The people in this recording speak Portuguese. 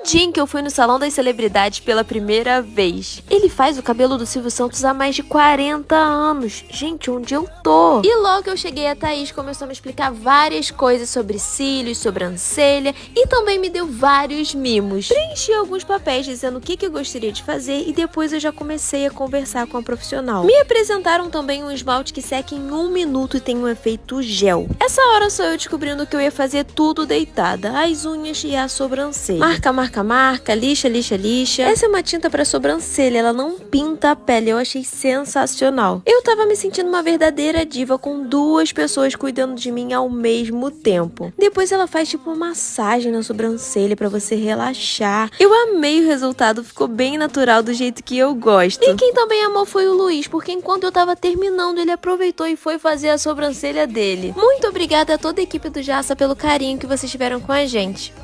No dia em que eu fui no Salão das Celebridades pela primeira vez. Ele faz o cabelo do Silvio Santos há mais de 40 anos. Gente, onde eu tô? E logo que eu cheguei, a Thaís começou a me explicar várias coisas sobre cílios, sobrancelha e também me deu vários mimos. Preenchi alguns papéis dizendo o que eu gostaria de fazer e depois eu já comecei a conversar com a profissional. Me apresentaram também um esmalte que seca em 1 minuto e tem um efeito gel. Essa hora sou eu descobrindo que eu ia fazer tudo deitada, as unhas e a sobrancelha. Marca, lixa. Essa é uma tinta para sobrancelha, ela não pinta a pele, eu achei sensacional. Eu tava me sentindo uma verdadeira diva com 2 pessoas cuidando de mim ao mesmo tempo. Depois ela faz tipo uma massagem na sobrancelha para você relaxar. Eu amei o resultado, ficou bem natural do jeito que eu gosto. E quem também amou foi o Luiz, porque enquanto eu tava terminando, ele aproveitou e foi fazer a sobrancelha dele. Muito obrigada a toda a equipe do Jassa pelo carinho que vocês tiveram com a gente.